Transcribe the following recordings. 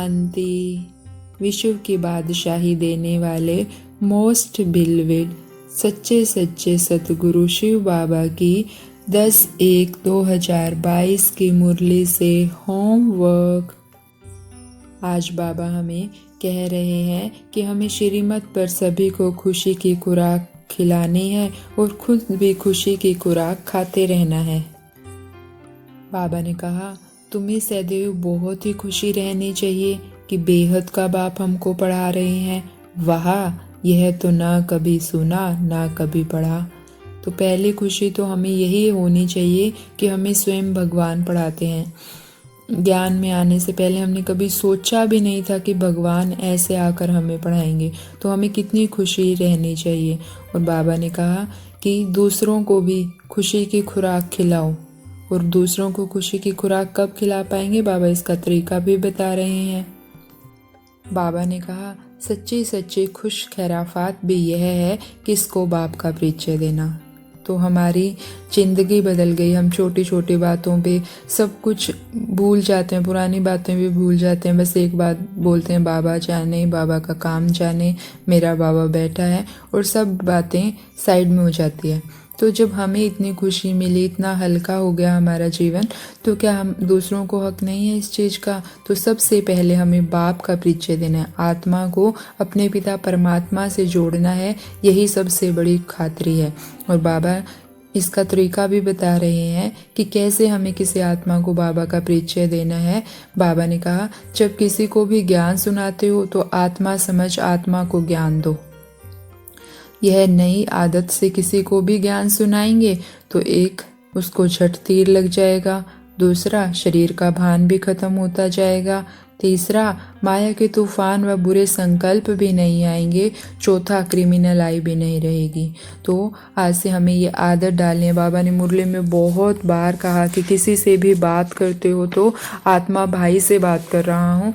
शांति। विश्व की बादशाही देने वाले मोस्ट बिलवेड सच्चे सच्चे सतगुरु शिव बाबा की 10/1/2022 की मुरली से होमवर्क। आज बाबा हमें कह रहे हैं कि हमें श्रीमत पर सभी को खुशी की खुराक खिलानी है और खुद भी खुशी की खुराक खाते रहना है। बाबा ने कहा, तुम्हें सदैव बहुत ही खुशी रहनी चाहिए कि बेहद का बाप हमको पढ़ा रहे हैं। वाह, यह तो ना कभी सुना ना कभी पढ़ा। तो पहली खुशी तो हमें यही होनी चाहिए कि हमें स्वयं भगवान पढ़ाते हैं। ज्ञान में आने से पहले हमने कभी सोचा भी नहीं था कि भगवान ऐसे आकर हमें पढ़ाएंगे, तो हमें कितनी खुशी रहनी चाहिए। और बाबा ने कहा कि दूसरों को भी खुशी की खुराक खिलाओ। और दूसरों को खुशी की खुराक कब खिला पाएंगे, बाबा इसका तरीका भी बता रहे हैं। बाबा ने कहा, सच्ची सच्ची खुश खैराफात भी यह है कि इसको बाप का परिचय देना। तो हमारी ज़िंदगी बदल गई। हम छोटी छोटी बातों पे सब कुछ भूल जाते हैं, पुरानी बातें भी भूल जाते हैं। बस एक बात बोलते हैं, बाबा जाने, बाबा का काम जाने, मेरा बाबा बैठा है, और सब बातें साइड में हो जाती है। तो जब हमें इतनी खुशी मिली, इतना हल्का हो गया हमारा जीवन, तो क्या हम दूसरों को हक नहीं है इस चीज़ का? तो सबसे पहले हमें बाप का परिचय देना है, आत्मा को अपने पिता परमात्मा से जोड़ना है। यही सबसे बड़ी खातिरी है। और बाबा इसका तरीका भी बता रहे हैं कि कैसे हमें किसी आत्मा को बाबा का परिचय देना है। बाबा ने कहा, जब किसी को भी ज्ञान सुनाते हो तो आत्मा समझ आत्मा को ज्ञान दो। यह नई आदत से किसी को भी ज्ञान सुनाएंगे तो एक, उसको झट तीर लग जाएगा। दूसरा, शरीर का भान भी खत्म होता जाएगा। तीसरा, माया के तूफान व बुरे संकल्प भी नहीं आएंगे। चौथा, क्रिमिनल आई भी नहीं रहेगी। तो आज से हमें ये आदत डालनी है। बाबा ने मुरली में बहुत बार कहा कि किसी से भी बात करते हो तो आत्मा भाई से बात कर रहा हूँ,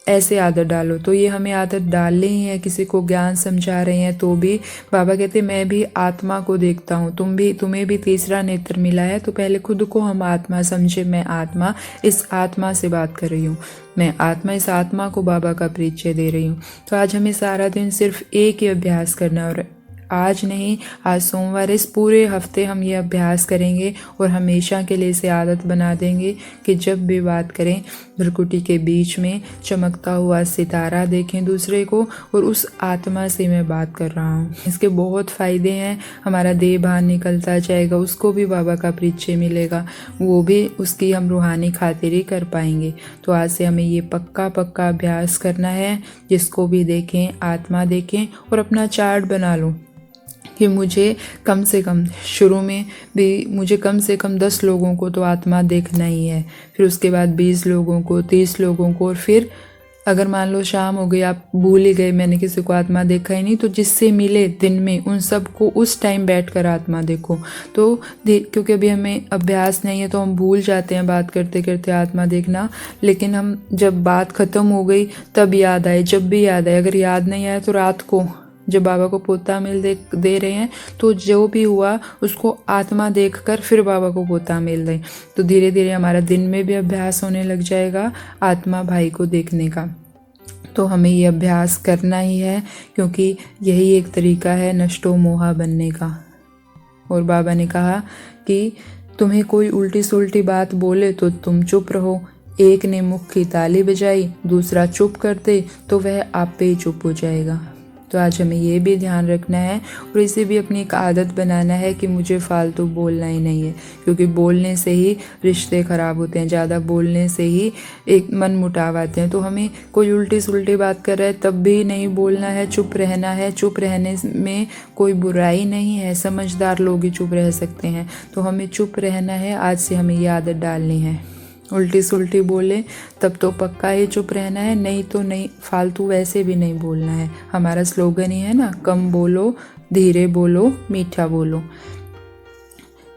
ऐसे आदत डालो। तो ये हमें आदत डालनी ही है। किसी को ज्ञान समझा रहे हैं तो भी बाबा कहते, मैं भी आत्मा को देखता हूँ, तुम्हें भी तीसरा नेत्र मिला है, तो पहले खुद को हम आत्मा समझे। मैं आत्मा इस आत्मा से बात कर रही हूँ, मैं आत्मा इस आत्मा को बाबा का परिचय दे रही हूँ। तो आज हमें सारा दिन सिर्फ एक ही अभ्यास करना है। और आज नहीं, आज सोमवार, इस पूरे हफ्ते हम ये अभ्यास करेंगे और हमेशा के लिए इसे आदत बना देंगे कि जब भी बात करें, भ्रकुटी के बीच में चमकता हुआ सितारा देखें दूसरे को, और उस आत्मा से मैं बात कर रहा हूँ। इसके बहुत फ़ायदे हैं। हमारा देह बाहर निकलता जाएगा, उसको भी बाबा का परिचय मिलेगा, वो भी उसकी हम रूहानी खातिरी कर पाएंगे। तो आज से हमें ये पक्का अभ्यास करना है। जिसको भी देखें आत्मा देखें, और अपना चार्ट बना लो कि मुझे कम से कम शुरू में भी मुझे कम से कम 10 लोगों को तो आत्मा देखना ही है, फिर उसके बाद 20 लोगों को, 30 लोगों को, और फिर अगर मान लो शाम हो गई, आप भूल ही गए, मैंने किसी को आत्मा देखा ही नहीं, तो जिससे मिले दिन में उन सब को उस टाइम बैठकर आत्मा देखो। तो क्योंकि अभी हमें अभ्यास नहीं है तो हम भूल जाते हैं बात करते करते आत्मा देखना। लेकिन हम जब बात ख़त्म हो गई तब याद आए, जब भी याद आए। अगर याद नहीं आया तो रात को जब बाबा को पोता मिल दे रहे हैं तो जो भी हुआ उसको आत्मा देखकर फिर बाबा को पोता मिल दे। तो धीरे धीरे हमारा दिन में भी अभ्यास होने लग जाएगा आत्मा भाई को देखने का। तो हमें ये अभ्यास करना ही है, क्योंकि यही एक तरीका है नष्टो मोहा बनने का। और बाबा ने कहा कि तुम्हें कोई उल्टी सुल्टी बात बोले तो तुम चुप रहो। एक ने मुख की ताली बजाई, दूसरा चुप कर दे तो वह आप पे ही चुप हो जाएगा। तो आज हमें ये भी ध्यान रखना है और इसे भी अपनी एक आदत बनाना है कि मुझे फालतू बोलना ही नहीं है, क्योंकि बोलने से ही रिश्ते ख़राब होते हैं, ज़्यादा बोलने से ही एक मन मुटाव आते हैं। तो हमें कोई उल्टी सुल्टी बात कर रहा है तब भी नहीं बोलना है, चुप रहना है। चुप रहने में कोई बुराई नहीं है, समझदार लोग ही चुप रह सकते हैं। तो हमें चुप रहना है। आज से हमें ये आदत डालनी है। उल्टी सुल्टी बोले तब तो पक्का ही चुप रहना है, नहीं तो नहीं, फालतू वैसे भी नहीं बोलना है। हमारा स्लोगन ही है ना, कम बोलो, धीरे बोलो, मीठा बोलो।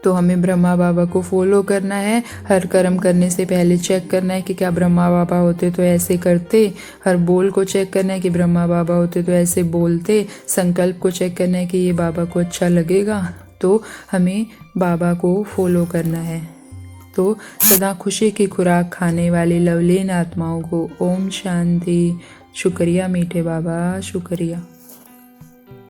तो हमें ब्रह्मा बाबा को फॉलो करना है। हर कर्म करने से पहले चेक करना है कि क्या ब्रह्मा बाबा होते तो ऐसे करते। हर बोल को चेक करना है कि ब्रह्मा बाबा होते तो ऐसे बोलते। संकल्प को चेक करना है कि ये बाबा को अच्छा लगेगा। तो हमें बाबा को फॉलो करना है। तो सदा खुशी की खुराक खाने वाली लवलीन आत्माओं को ओम शांति। शुक्रिया मीठे बाबा, शुक्रिया।